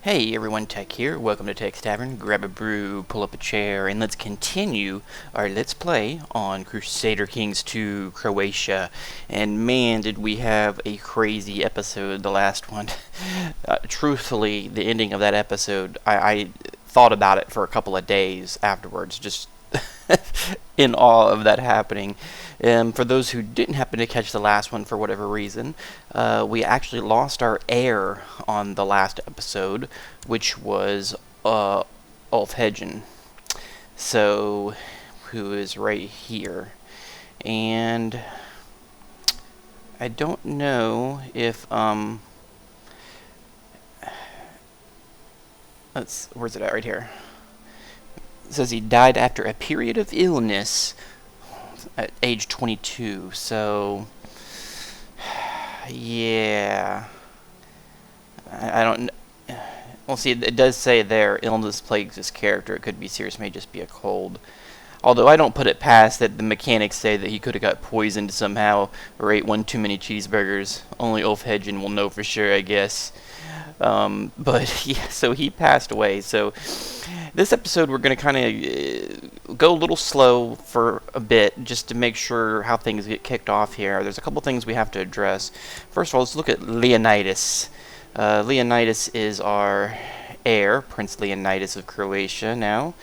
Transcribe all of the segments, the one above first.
Hey everyone, Tech here. Welcome to Tech's Tavern. Grab a brew, pull up a chair, and let's continue our Let's Play on Crusader Kings 2 Croatia. And man, did we have a crazy episode, the last one. Truthfully, the ending of that episode, I thought about it for a couple of days afterwards, just in awe of that happening. For those who didn't happen to catch the last one for whatever reason, we actually lost our heir on the last episode, which was Ulfhedjinn. So, who is right here. And I don't know if where's it at? Right here. It says he died after a period of illness at age 22. So yeah, I don't. Well, see, it does say there illness plagues his character. It could be serious, may just be a cold. Although I don't put it past that the mechanics say that he could have got poisoned somehow or ate one too many cheeseburgers. Only Ulfhedjinn will know for sure, I guess. But yeah, so he passed away. So this episode we're going to kind of go a little slow for a bit just to make sure how things get kicked off here. There's a couple things we have to address. First of all, let's look at Leonidas. Leonidas is our heir, Prince Leonidas of Croatia now.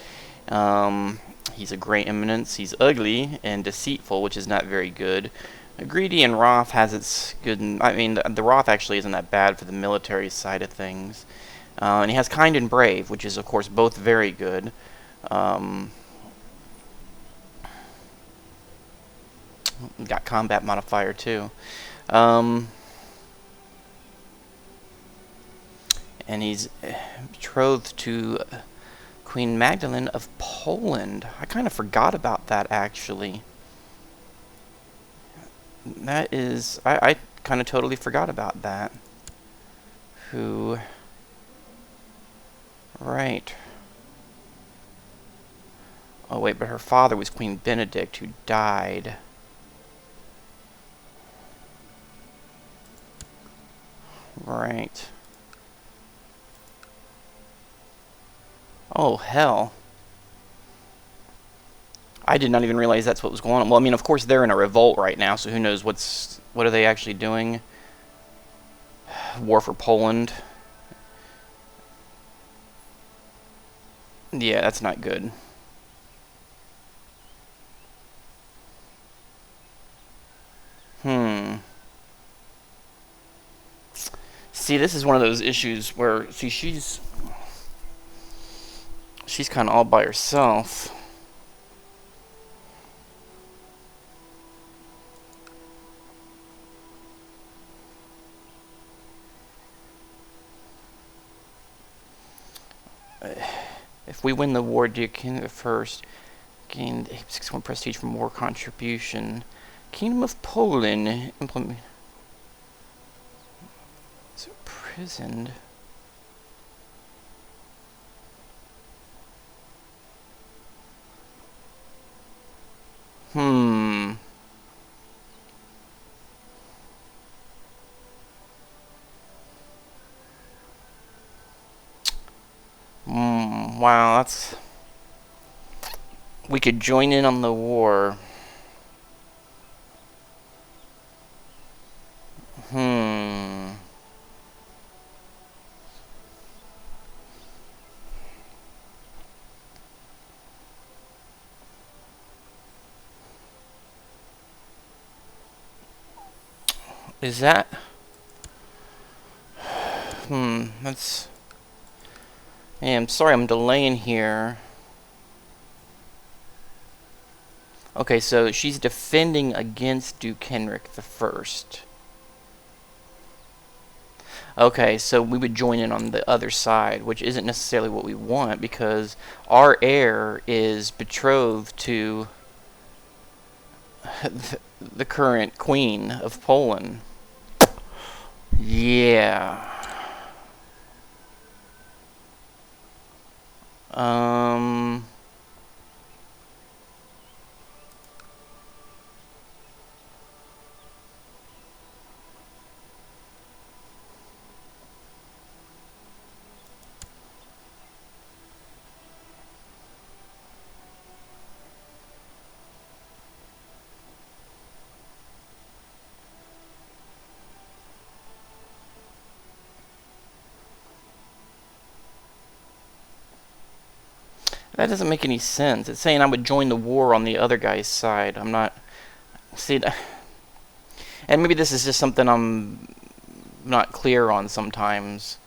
He's a great eminence. He's ugly and deceitful, which is not very good. Greedy and Wrath has its good. I mean, the Wrath actually isn't that bad for the military side of things. And he has Kind and Brave, which is, of course, both very good. Got Combat Modifier, too. And he's betrothed to Queen Magdalene of Poland. I kind of forgot about that, actually. That is... I kind of totally forgot about that. Who... Right. Oh, wait, but her father was Queen Benedict, who died. Right. Oh, hell. I did not even realize that's what was going on. Well, I mean, of course, they're in a revolt right now, so who knows what are they actually doing? War for Poland. Yeah, that's not good. See, this is one of those issues where, see, she's kind of all by herself. If we win the war, dear King the First, gain 61 prestige from war contribution. Kingdom of Poland implement. Is imprisoned. Wow, that's... We could join in on the war. Is that... That's... Hey, I'm sorry, I'm delaying here. Okay, so she's defending against Duke Henrik the First. Okay, so we would join in on the other side, which isn't necessarily what we want, because our heir is betrothed to the current queen of Poland. Yeah. That doesn't make any sense. It's saying I would join the war on the other guy's side. I'm not... See, and maybe this is just something I'm not clear on sometimes.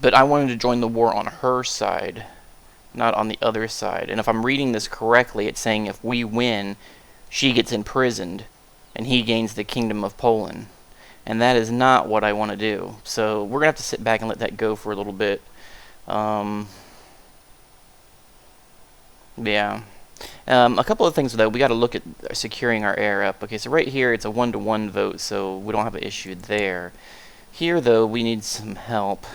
But I wanted to join the war on her side, not on the other side. And if I'm reading this correctly, it's saying if we win, she gets imprisoned, and he gains the Kingdom of Poland. And that is not what I want to do. So we're going to have to sit back and let that go for a little bit. Yeah. A couple of things, though. We got to look at securing our heir up. Okay, so right here, it's a 1-to-1 vote, so we don't have an issue there. Here, though, we need some help.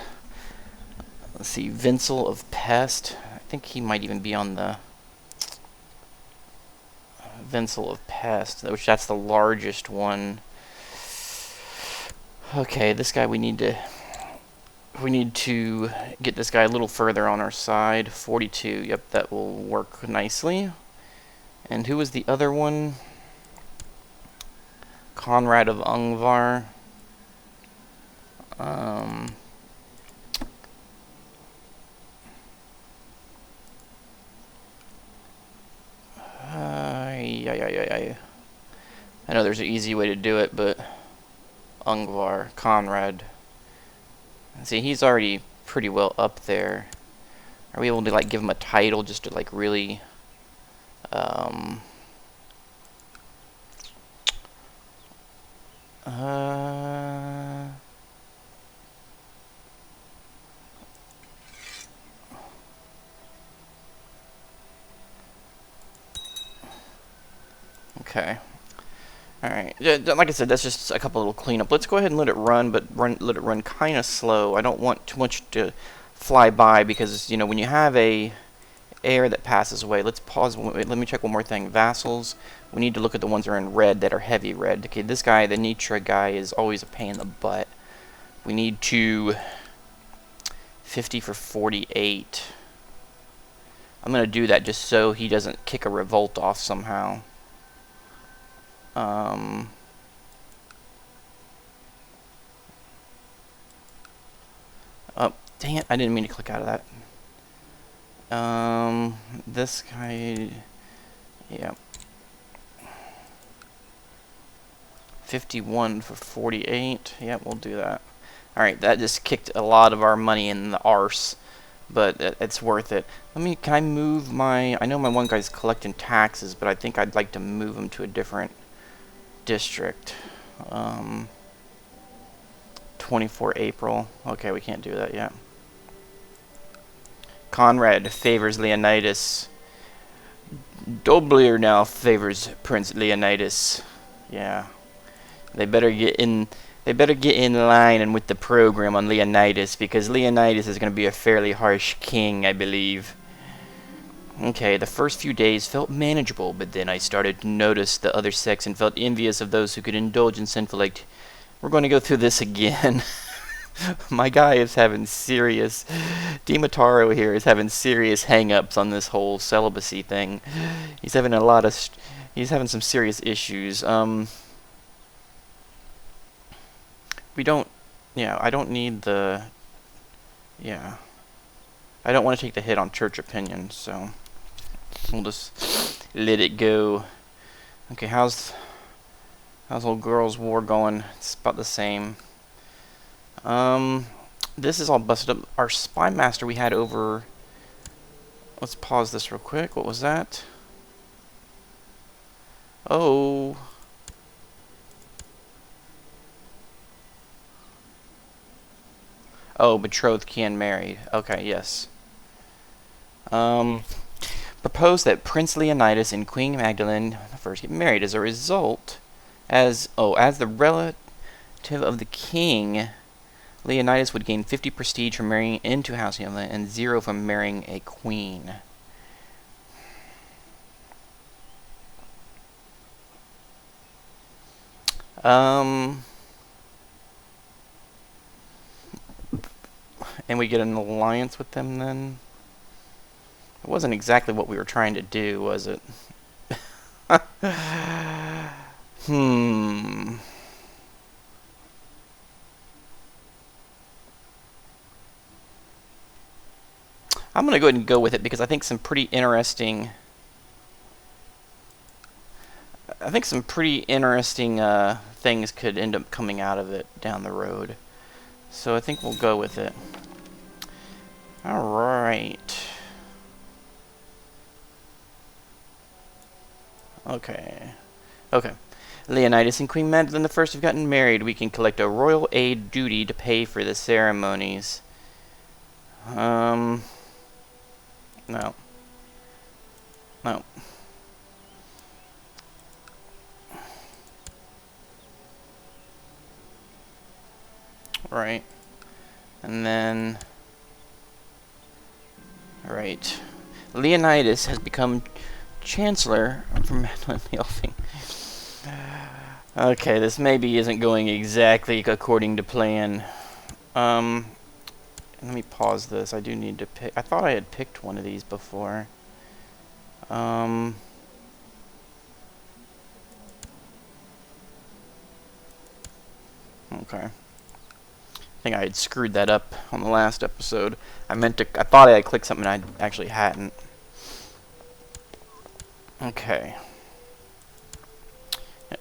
Let's see, Vincel of Pest. I think he might even be on the Vincel of Pest, which that's the largest one. Okay, this guy we need to get this guy a little further on our side. 42. Yep, that will work nicely. And who was the other one? Conrad of Ungvar. I know there's an easy way to do it, but Ungvar, Conrad. See, he's already pretty well up there. Are we able to like give him a title just to like really okay. Alright, like I said, that's just a couple little cleanup. Let's go ahead and let it run, but let it run kind of slow. I don't want too much to fly by because, you know, when you have a heir that passes away, let's pause. Wait, let me check one more thing. Vassals, we need to look at the ones that are in red, that are heavy red. Okay, this guy, the Nitra guy, is always a pain in the butt. We need to 50 for 48. I'm going to do that just so he doesn't kick a revolt off somehow. Oh, dang it, I didn't mean to click out of that. This guy, yeah. 51 for 48, yeah, we'll do that. Alright, that just kicked a lot of our money in the arse, but it's worth it. Can I move my, I know my one guy's collecting taxes, but I think I'd like to move him to a different district. 24 April. Okay, we can't do that yet. Conrad favors Leonidas. Doblier now favors Prince Leonidas. Yeah. They better get in line and with the program on Leonidas, because Leonidas is going to be a fairly harsh king, I believe. Okay, the first few days felt manageable, but then I started to notice the other sex and felt envious of those who could indulge in sinful activity. We're going to go through this again. My guy is having serious... Dimitaro here is having serious hang-ups on this whole celibacy thing. He's having a lot of... he's having some serious issues. We don't... Yeah, I don't need the... Yeah. I don't want to take the hit on church opinion, so... We'll just let it go. Okay, how's old girl's war going? It's about the same. This is all busted up. Our spy master we had over... Let's pause this real quick. What was that? Oh. Oh, betrothed can marry. Okay, yes. Proposed that Prince Leonidas and Queen Magdalene first get married. As a result, as the relative of the king, Leonidas would gain 50 prestige from marrying into House Leonidas and 0 from marrying a queen. And we get an alliance with them then? It wasn't exactly what we were trying to do, was it? I'm gonna go ahead and go with it because I think some pretty interesting. Things could end up coming out of it down the road. So I think we'll go with it. All right. Okay. Okay. Leonidas and Queen Madeline I have gotten married. We can collect a royal aid duty to pay for the ceremonies. No. No. Right. And then... Right. Leonidas has become Chancellor from Madeline the Elfing. Okay, this maybe isn't going exactly according to plan. Let me pause this. I do need to pick... I thought I had picked one of these before. Okay. I think I had screwed that up on the last episode. I thought I had clicked something I actually hadn't. Okay.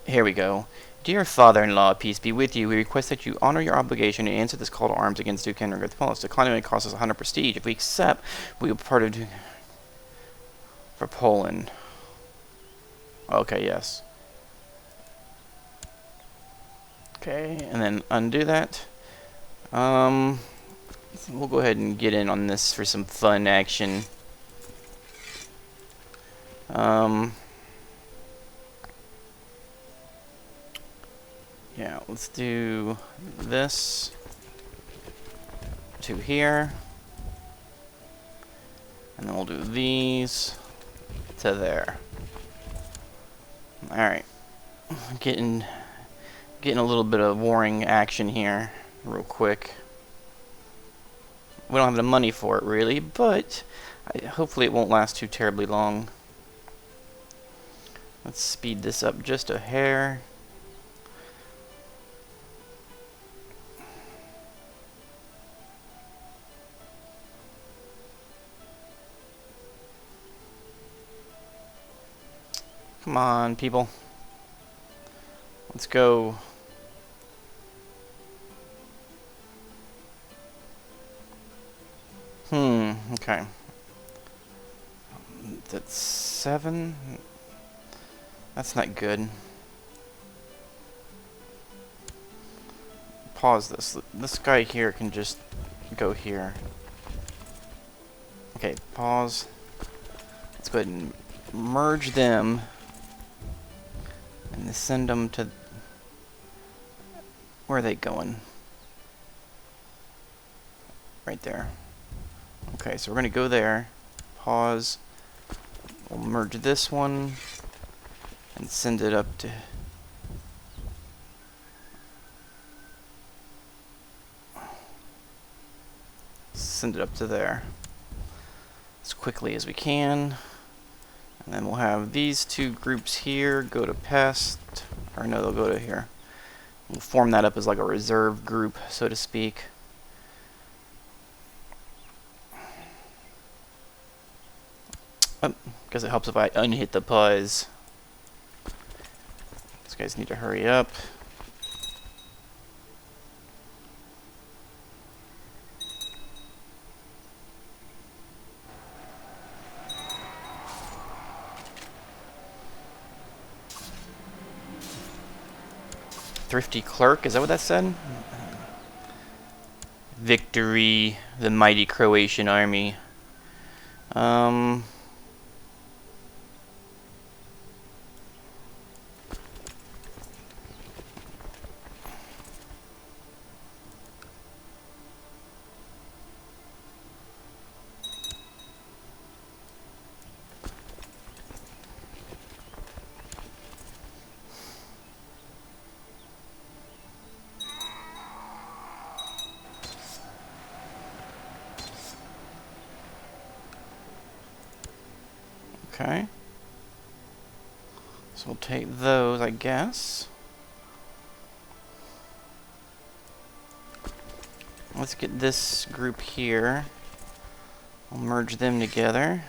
Here we go. Dear father-in-law, peace be with you. We request that you honor your obligation and answer this call to arms against Duke Henry of Poland. Declining may cost us 100 prestige. If we accept, we will be part of for Poland. Okay, yes. Okay, and then undo that. We'll go ahead and get in on this for some fun action. Yeah, let's do this to here. And then we'll do these to there. Alright. Getting a little bit of warring action here real quick. We don't have the money for it really, but hopefully it won't last too terribly long. Let's speed this up just a hair. Come on, people. Let's go. Okay. That's 7. That's not good. Pause this. This guy here can just go here. Okay, pause. Let's go ahead and merge them. And send them to... Where are they going? Right there. Okay, so we're going to go there. Pause. We'll merge this one. And send it up to... Send it up to there. As quickly as we can. And then we'll have these two groups here go to pest, or no, they'll go to here. We'll form that up as like a reserve group, so to speak. Because it helps if I unhit the pause. These guys need to hurry up. Thrifty clerk, is that what that said? Victory, the mighty Croatian army. Okay. So we'll take those, I guess. Let's get this group here. We'll merge them together.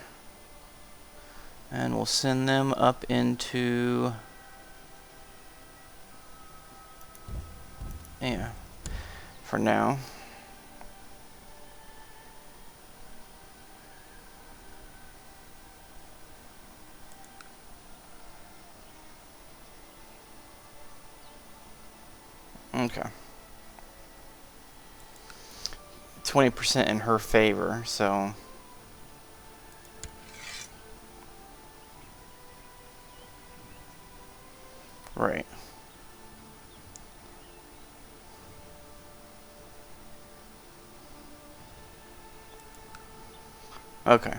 And we'll send them up into... yeah, for now. Okay. 20% in her favor, so... right. Okay.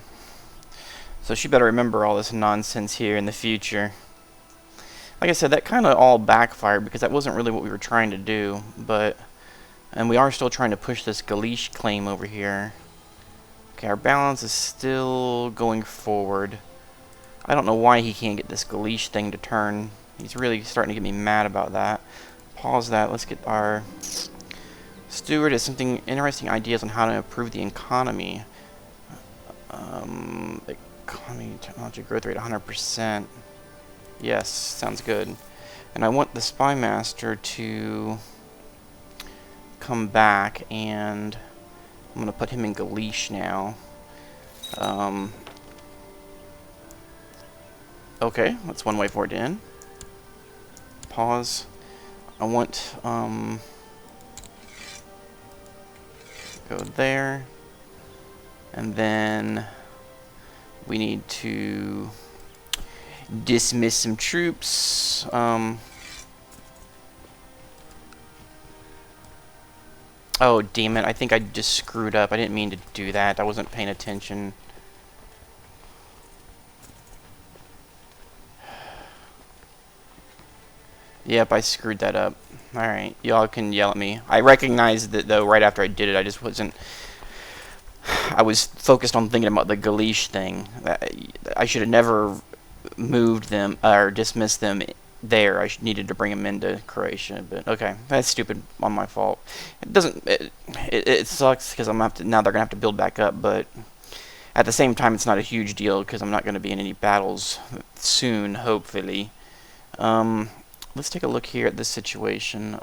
So she better remember all this nonsense here in the future. Like I said, that kind of all backfired because that wasn't really what we were trying to do, but... and we are still trying to push this Galish claim over here. Okay, our balance is still going forward. I don't know why he can't get this Galish thing to turn. He's really starting to get me mad about that. Pause that. Let's get our... Steward has something interesting ideas on how to improve the economy. Economy, technology growth rate 100%. Yes, sounds good. And I want the Spy Master to come back, and I'm going to put him in Galish now. Okay, that's one way forward in. Pause. I want, go there. And then we need to dismiss some troops. Oh, damn it. I think I just screwed up. I didn't mean to do that. I wasn't paying attention. Yep, I screwed that up. Alright, y'all can yell at me. I recognized that, though, right after I did it. I just wasn't... I was focused on thinking about the Galish thing. I should have never moved them, or dismissed them there. I needed to bring them into Croatia, but okay, that's stupid on my fault. It doesn't... It sucks, because I'm now they're going to have to build back up, but... at the same time, it's not a huge deal, because I'm not going to be in any battles soon, hopefully. Let's take a look here at this situation.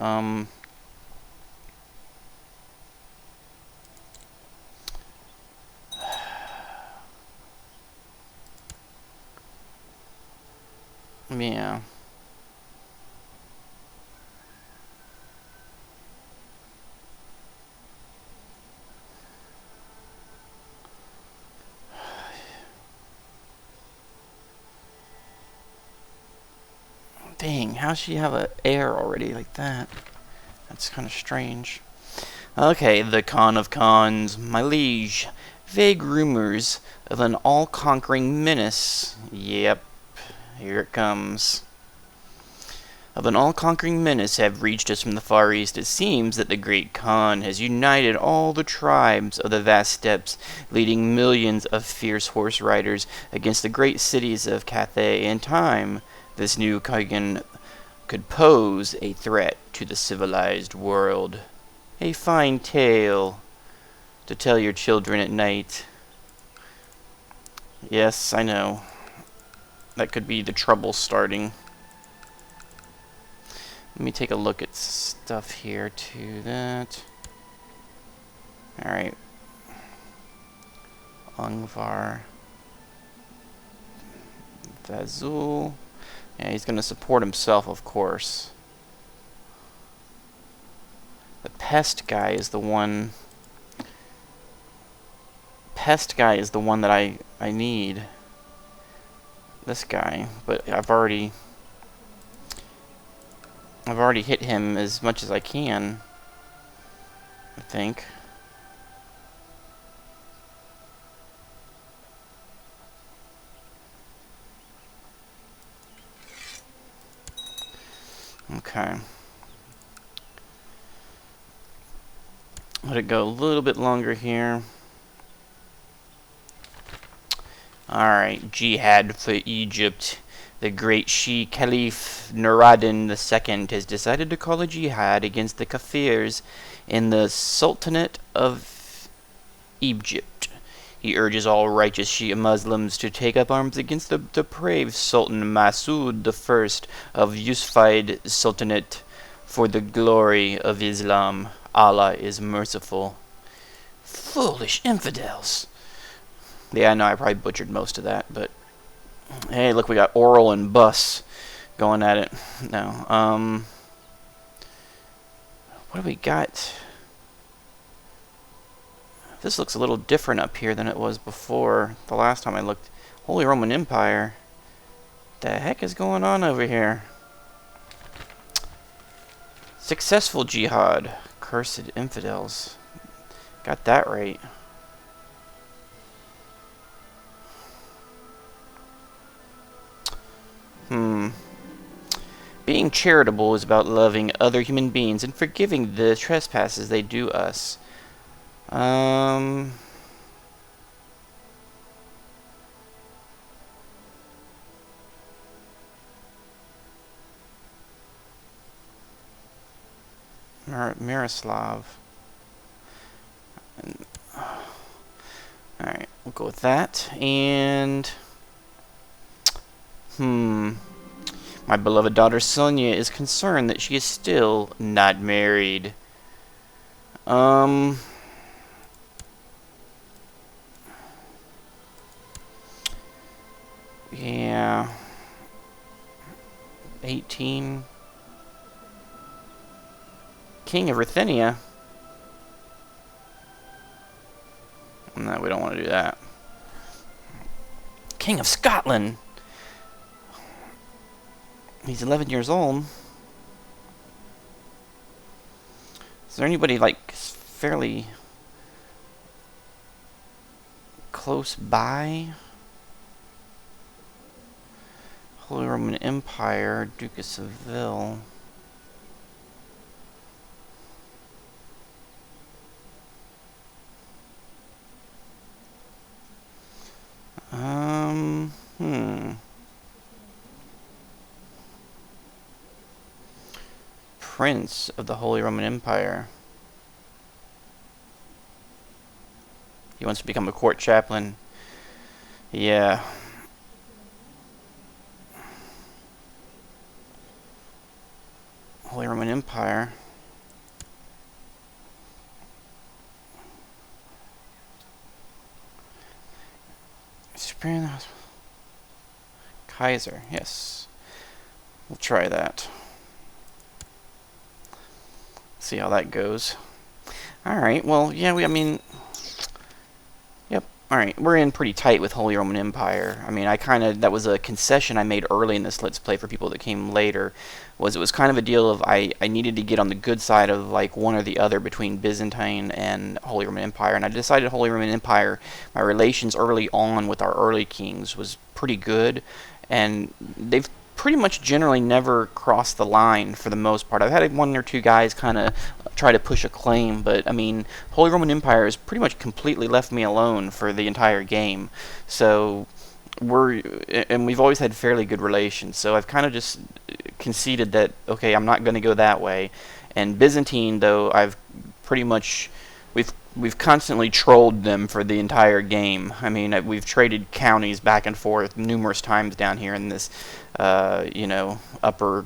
Yeah. Dang, how's she have an heir already like that? That's kind of strange. Okay, the Khan of Khans, my liege. Vague rumors of an all-conquering menace. Yep, here it comes. Of an all-conquering menace have reached us from the Far East. It seems that the great Khan has united all the tribes of the vast steppes, leading millions of fierce horse riders against the great cities of Cathay. In time, this new Khagan could pose a threat to the civilized world. A fine tale to tell your children at night. Yes, I know. That could be the trouble starting. Let me take a look at stuff here to that. Alright. Angvar. Vazul. Yeah, he's going to support himself, of course. The pest guy is the one... pest guy is the one that I need. This guy. But I've already hit him as much as I can, I think. Okay. Let it go a little bit longer here. Alright, jihad for Egypt. The great Shi Caliph Nuruddin II has decided to call a jihad against the Kafirs in the Sultanate of Egypt. He urges all righteous Shia Muslims to take up arms against the depraved Sultan Masood I of Yusufid Sultanate for the glory of Islam. Allah is merciful. Foolish infidels. Yeah, I know I probably butchered most of that, but hey, look, we got Oral and Bus going at it. No, what do we got? This looks a little different up here than it was before. The last time I looked. Holy Roman Empire. The heck is going on over here? Successful jihad. Cursed infidels. Got that right. Being charitable is about loving other human beings and forgiving the trespasses they do us. Miroslav. Alright, we'll go with that. And my beloved daughter Sonia is concerned that she is still not married. Yeah. 18. King of Ruthenia. No, we don't want to do that. King of Scotland. He's 11 years old. Is there anybody, like, fairly close by? Holy Roman Empire, Duke of Seville. Prince of the Holy Roman Empire. He wants to become a court chaplain. Yeah. Holy Roman Empire. Kaiser, yes. We'll try that. See how that goes. Alright, well, yeah, yep. Alright, we're in pretty tight with Holy Roman Empire. I mean, that was a concession I made early in this Let's Play for people that came later. It was kind of a deal of I needed to get on the good side of, like, one or the other between Byzantine and Holy Roman Empire. And I decided Holy Roman Empire, my relations early on with our early kings was pretty good. And they've pretty much generally never crossed the line for the most part. I've had one or two guys kind of try to push a claim, but I mean, Holy Roman Empire has pretty much completely left me alone for the entire game. So we've always had fairly good relations. So I've kind of just conceded that okay, I'm not going to go that way. And Byzantine, though, I've pretty much we've constantly trolled them for the entire game. I mean, we've traded counties back and forth numerous times down here in this, upper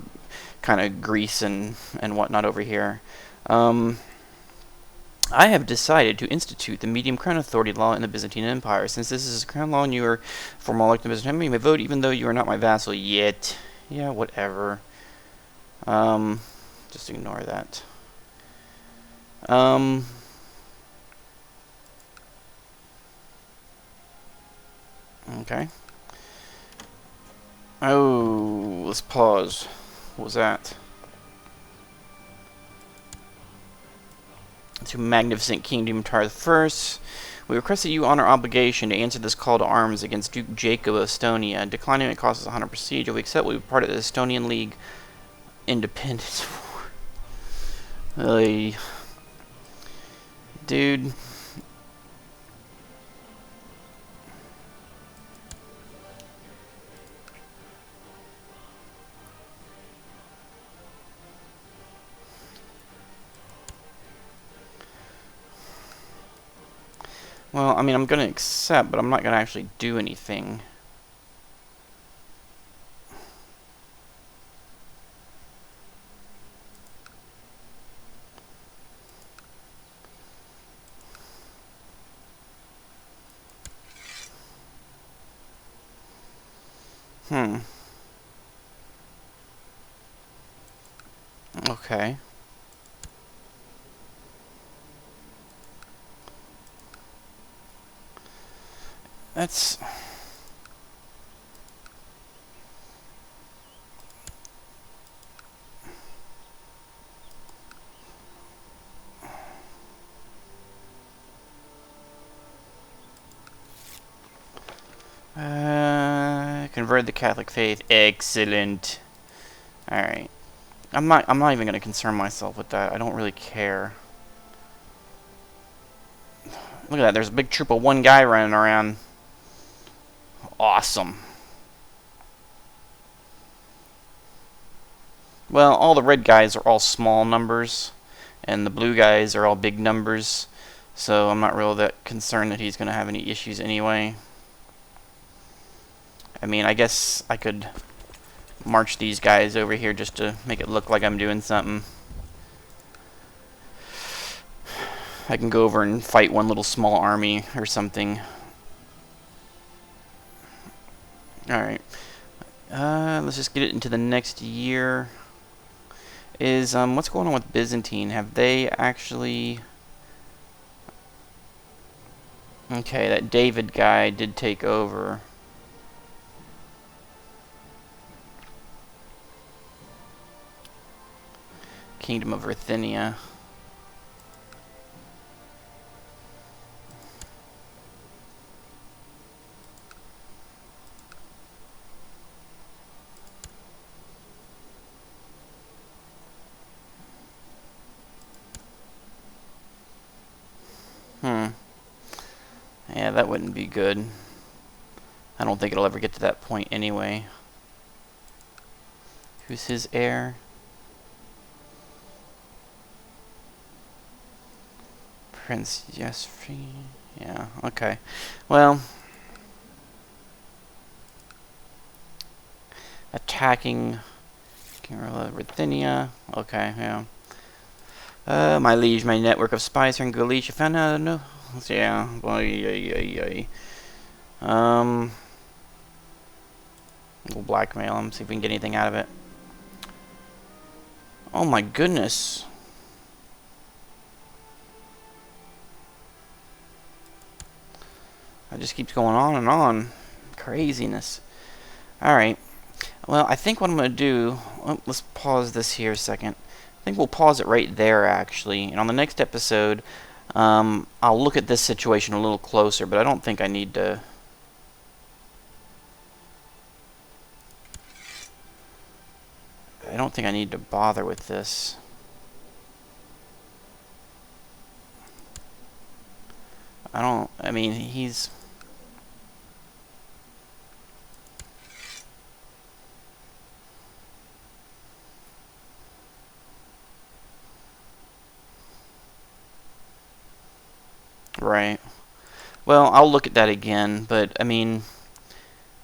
kind of Greece and whatnot over here. I have decided to institute the medium crown authority law in the Byzantine Empire. Since this is a crown law and you are formal elected Byzantine Empire, you may vote even though you are not my vassal yet. Yeah, whatever. Just ignore that. Okay. Oh, let's pause. What was that? To Magnificent King Demeter I, we request that you honor obligation to answer this call to arms against Duke Jacob of Estonia. Declining it costs us 100 prestige. If we accept, we will be part of the Estonian League Independence War. Really, dude. Well, I mean, I'm going to accept, but I'm not going to actually do anything. Hmm. Okay. That's... convert the Catholic faith. Excellent. Alright. I'm not even going to concern myself with that. I don't really care. Look at that. There's a big troop of one guy running around. Awesome. Well, all the red guys are all small numbers, and the blue guys are all big numbers, so I'm not really that concerned that he's going to have any issues anyway. I mean, I guess I could march these guys over here just to make it look like I'm doing something. I can go over and fight one little small army or something. Alright. Let's just get it into the next year. What's going on with Byzantine? Have they actually... Okay, that David guy did take over. Kingdom of Ruthenia. Yeah, that wouldn't be good. I don't think it'll ever get to that point anyway. Who's his heir? Prince Yesfri. Yeah, okay. Well, attacking Ruthenia. Okay, yeah. My liege, my network of spies here in Galicia found out no. Yeah, well, yeah. We'll blackmail him, see if we can get anything out of it. Oh my goodness. It just keeps going on and on. Craziness. Alright. Well, I think what I'm going to do... let's pause this here a second. I think we'll pause it right there, actually. And on the next episode, I'll look at this situation a little closer, but I don't think I need to... I don't think I need to bother with this. I mean, he's... Right. Well, I'll look at that again, but, I mean,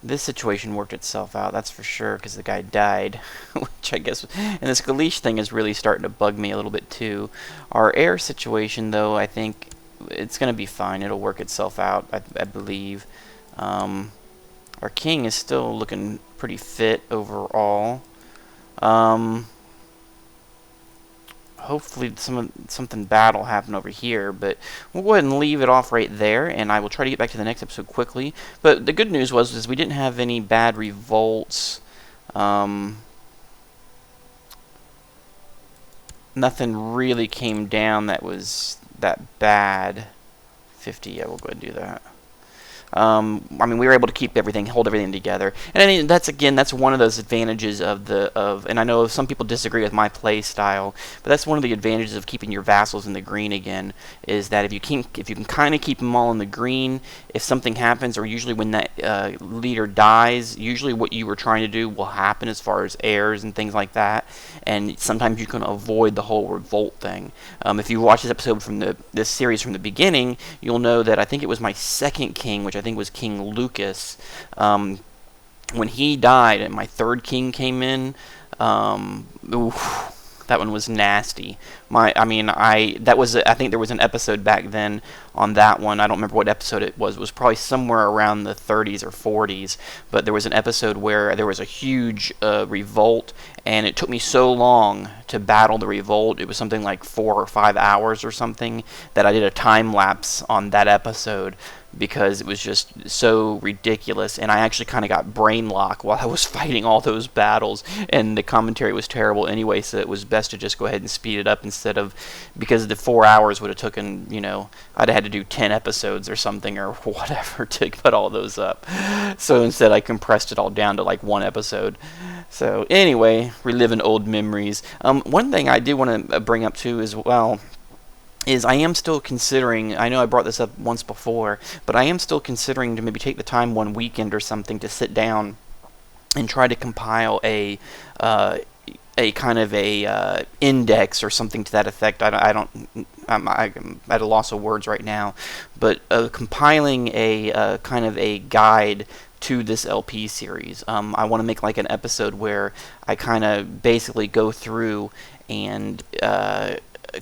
this situation worked itself out, that's for sure, because the guy died, which I guess... And this Galicia thing is really starting to bug me a little bit, too. Our heir situation, though, I think it's going to be fine. It'll work itself out, I believe. Our king is still looking pretty fit overall. Hopefully something bad will happen over here, but we'll go ahead and leave it off right there, and I will try to get back to the next episode quickly. But the good news was we didn't have any bad revolts. Nothing really came down that was that bad. 50, yeah, we'll go ahead and do that. I mean, we were able to keep everything, hold everything together, and I think that's one of those advantages of. And I know some people disagree with my play style, but that's one of the advantages of keeping your vassals in the green again. Is that if you can kind of keep them all in the green, if something happens, or usually when that leader dies, usually what you were trying to do will happen as far as heirs and things like that, and sometimes you can avoid the whole revolt thing. If you watch this episode from this series from the beginning, you'll know that I think it was my second king, which I think was King Lucas. When he died and my third king came in, that one was nasty. I think there was an episode back then on that one. I don't remember what episode it was. It was probably somewhere around the 30s or 40s. But there was an episode where there was a huge revolt, and it took me so long to battle the revolt. It was something like 4 or 5 hours or something, that I did a time lapse on that episode because it was just so ridiculous, and I actually kind of got brain lock while I was fighting all those battles, and the commentary was terrible anyway, so it was best to just go ahead and speed it up instead of, because the 4 hours would have taken, I'd have had to do 10 episodes or something or whatever to put all those up. So instead I compressed it all down to like 1 episode. So anyway, reliving old memories. One thing I did want to bring up too as well is I am still considering, I know I brought this up once before, but I am still considering to maybe take the time one weekend or something to sit down and try to compile a kind of a index or something to that effect. I'm at a loss of words right now, but compiling a kind of a guide to this LP series. I want to make like an episode where I kind of basically go through and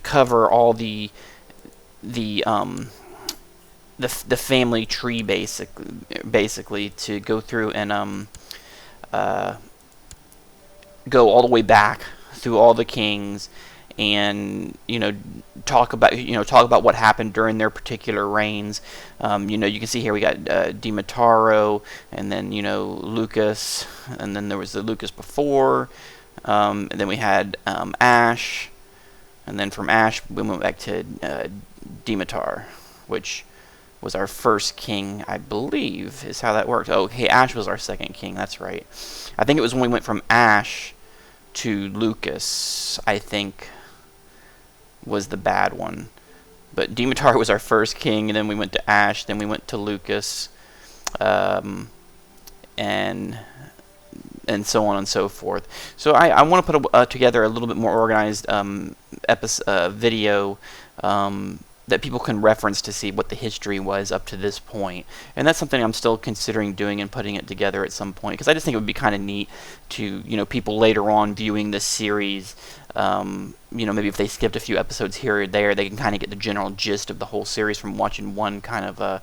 cover all the family tree basically to go through and go all the way back through all the kings, and talk about what happened during their particular reigns. You can see here we got Demetaro, and then Lucas, and then there was the Lucas before, and then we had Ash. And then from Ash, we went back to Demeter, which was our first king, I believe, is how that worked. Oh, hey, Ash was our second king, that's right. I think it was when we went from Ash to Lucas, I think, was the bad one. But Demeter was our first king, and then we went to Ash, then we went to Lucas, and so on and so forth. So I want to put together a little bit more organized video that people can reference to see what the history was up to this point. And that's something I'm still considering doing and putting it together at some point, because I just think it would be kind of neat to, people later on viewing this series, maybe if they skipped a few episodes here or there, they can kind of get the general gist of the whole series from watching one kind of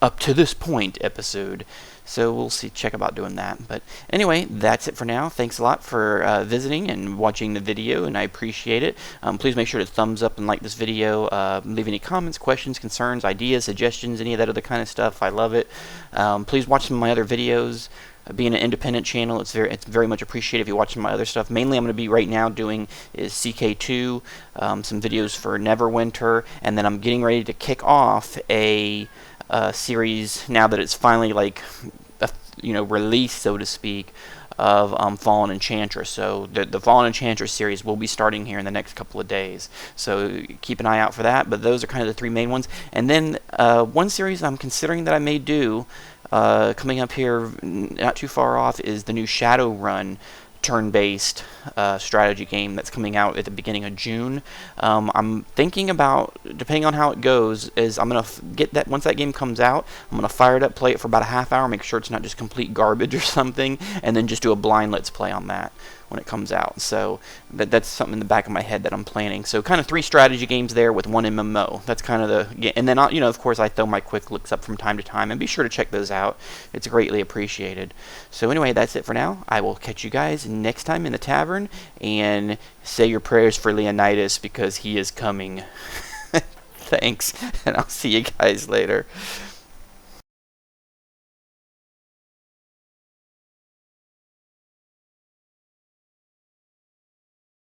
up to this point episode. So we'll check about doing that. But anyway, that's it for now. Thanks a lot for visiting and watching the video, and I appreciate it. Please make sure to thumbs up and like this video. Leave any comments, questions, concerns, ideas, suggestions, any of that other kind of stuff. I love it. Please watch some of my other videos. Being an independent channel, it's very much appreciated if you watch my other stuff. Mainly I'm going to be right now doing is CK2, some videos for Neverwinter, and then I'm getting ready to kick off a series now that it's finally released, so to speak, of Fallen Enchantress. So the Fallen Enchantress series will be starting here in the next couple of days. So keep an eye out for that. But those are kind of the 3 main ones. And then one series I'm considering that I may do coming up here, not too far off, is the new Shadowrun turn-based strategy game that's coming out at the beginning of June. I'm thinking about, depending on how it goes, is I'm gonna get that once that game comes out. I'm gonna fire it up, play it for about a half hour, make sure it's not just complete garbage or something, and then just do a blind let's play on that when it comes out. So that's something in the back of my head that I'm planning. So kind of 3 strategy games there with 1 MMO. That's kind of the, and then of course I throw my quick looks up from time to time, and be sure to check those out. It's greatly appreciated. So anyway, that's it for now. I will catch you guys next time in the tavern, and say your prayers for Leonidas because he is coming. Thanks, and I'll see you guys later.